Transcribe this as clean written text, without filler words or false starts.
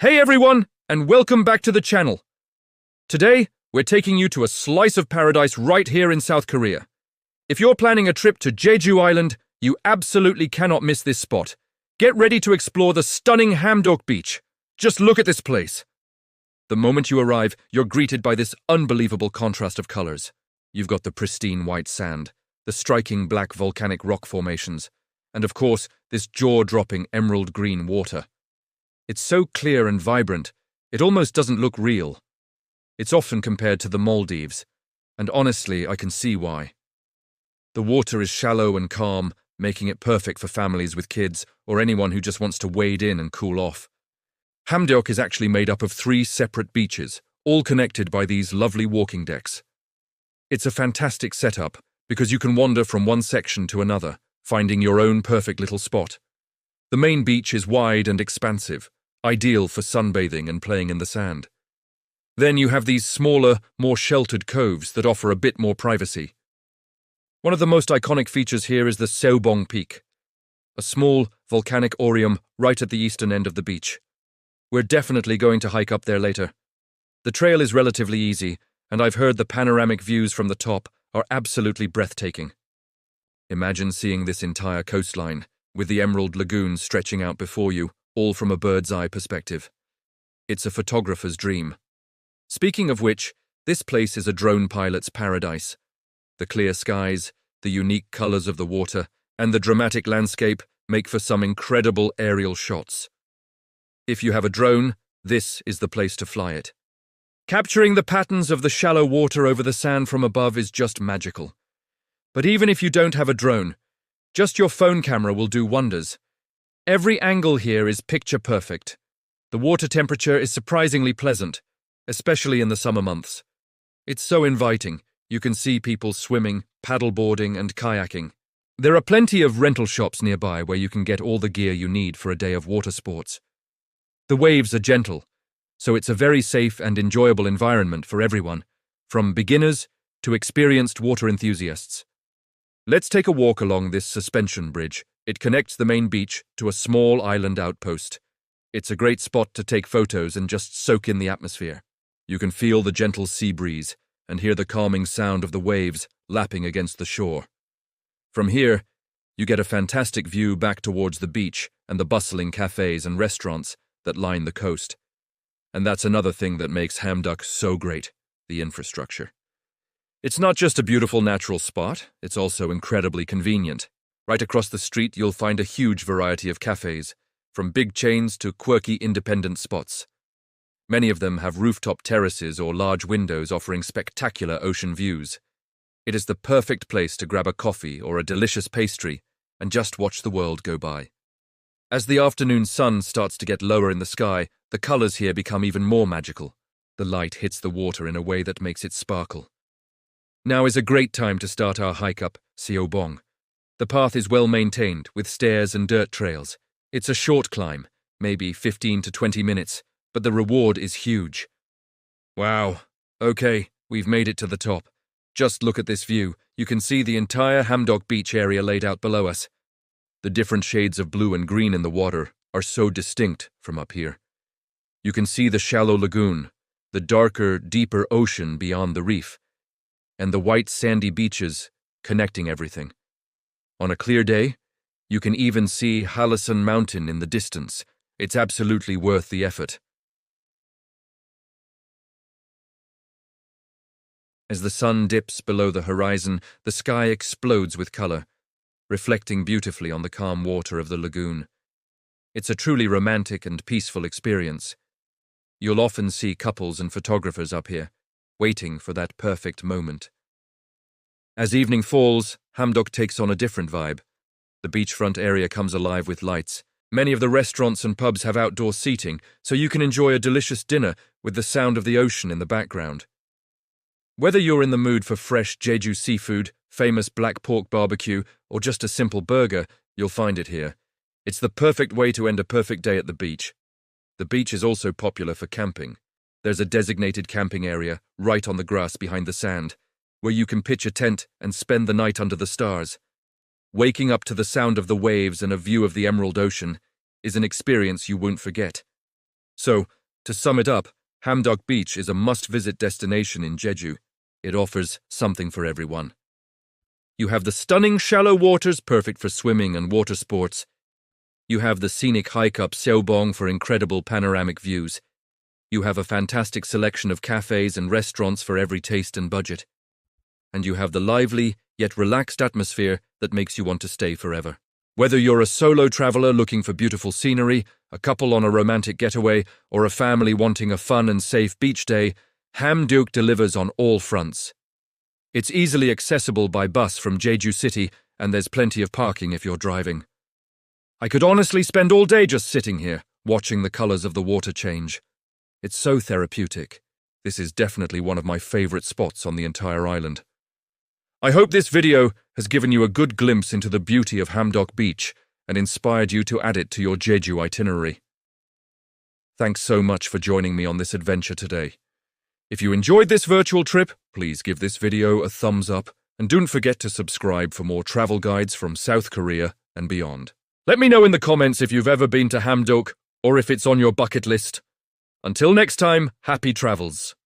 Hey everyone, and welcome back to the channel. Today, we're taking you to a slice of paradise right here in South Korea. If you're planning a trip to Jeju Island, you absolutely cannot miss this spot. Get ready to explore the stunning Hamdeok beach. Just look at this place. The moment you arrive, you're greeted by this unbelievable contrast of colors. You've got the pristine white sand, the striking black volcanic rock formations, and of course, this jaw-dropping emerald green water. It's so clear and vibrant, it almost doesn't look real. It's often compared to the Maldives, and honestly, I can see why. The water is shallow and calm, making it perfect for families with kids or anyone who just wants to wade in and cool off. Hamdeok is actually made up of 3 separate beaches, all connected by these lovely walking decks. It's a fantastic setup because you can wander from one section to another, finding your own perfect little spot. The main beach is wide and expansive, ideal for sunbathing and playing in the sand. Then you have these smaller, more sheltered coves that offer a bit more privacy. One of the most iconic features here is the Seobong Peak, a small volcanic aureum right at the eastern end of the beach. We're definitely going to hike up there later. The trail is relatively easy, and I've heard the panoramic views from the top are absolutely breathtaking. Imagine seeing this entire coastline, with the Emerald Lagoon stretching out before you, all from a bird's-eye perspective. It's a photographer's dream. Speaking of which, this place is a drone pilot's paradise. The clear skies, the unique colors of the water, and the dramatic landscape make for some incredible aerial shots. If you have a drone, this is the place to fly it. Capturing the patterns of the shallow water over the sand from above is just magical. But even if you don't have a drone, just your phone camera will do wonders. Every angle here is picture perfect. The water temperature is surprisingly pleasant, especially in the summer months. It's so inviting. You can see people swimming, paddleboarding, and kayaking. There are plenty of rental shops nearby where you can get all the gear you need for a day of water sports. The waves are gentle, so it's a very safe and enjoyable environment for everyone, from beginners to experienced water enthusiasts. Let's take a walk along this suspension bridge. It connects the main beach to a small island outpost. It's a great spot to take photos and just soak in the atmosphere. You can feel the gentle sea breeze and hear the calming sound of the waves lapping against the shore. From here, you get a fantastic view back towards the beach and the bustling cafes and restaurants that line the coast. And that's another thing that makes Hamdeok so great, the infrastructure. It's not just a beautiful natural spot, it's also incredibly convenient. Right across the street, you'll find a huge variety of cafes, from big chains to quirky independent spots. Many of them have rooftop terraces or large windows offering spectacular ocean views. It is the perfect place to grab a coffee or a delicious pastry and just watch the world go by. As the afternoon sun starts to get lower in the sky, the colors here become even more magical. The light hits the water in a way that makes it sparkle. Now is a great time to start our hike up Seobong. The path is well maintained, with stairs and dirt trails. It's a short climb, maybe 15 to 20 minutes, but the reward is huge. Wow, okay, we've made it to the top. Just look at this view. You can see the entire Hamdeok beach area laid out below us. The different shades of blue and green in the water are so distinct from up here. You can see the shallow lagoon, the darker, deeper ocean beyond the reef, and the white sandy beaches connecting everything. On a clear day, you can even see Halasan Mountain in the distance. It's absolutely worth the effort. As the sun dips below the horizon, the sky explodes with color, reflecting beautifully on the calm water of the lagoon. It's a truly romantic and peaceful experience. You'll often see couples and photographers up here, waiting for that perfect moment. As evening falls, Hamdeok takes on a different vibe. The beachfront area comes alive with lights. Many of the restaurants and pubs have outdoor seating, so you can enjoy a delicious dinner with the sound of the ocean in the background. Whether you're in the mood for fresh Jeju seafood, famous black pork barbecue, or just a simple burger, you'll find it here. It's the perfect way to end a perfect day at the beach. The beach is also popular for camping. There's a designated camping area right on the grass behind the sand, where you can pitch a tent and spend the night under the stars. Waking up to the sound of the waves and a view of the Emerald Ocean is an experience you won't forget. So, to sum it up, Hamdeok Beach is a must-visit destination in Jeju. It offers something for everyone. You have the stunning shallow waters perfect for swimming and water sports. You have the scenic hike up Seobong for incredible panoramic views. You have a fantastic selection of cafes and restaurants for every taste and budget. And you have the lively, yet relaxed atmosphere that makes you want to stay forever. Whether you're a solo traveler looking for beautiful scenery, a couple on a romantic getaway, or a family wanting a fun and safe beach day, Hamdeok delivers on all fronts. It's easily accessible by bus from Jeju City, and there's plenty of parking if you're driving. I could honestly spend all day just sitting here, watching the colors of the water change. It's so therapeutic. This is definitely one of my favorite spots on the entire island. I hope this video has given you a good glimpse into the beauty of Hamdeok Beach and inspired you to add it to your Jeju itinerary. Thanks so much for joining me on this adventure today. If you enjoyed this virtual trip, please give this video a thumbs up and don't forget to subscribe for more travel guides from South Korea and beyond. Let me know in the comments if you've ever been to Hamdeok or if it's on your bucket list. Until next time, happy travels.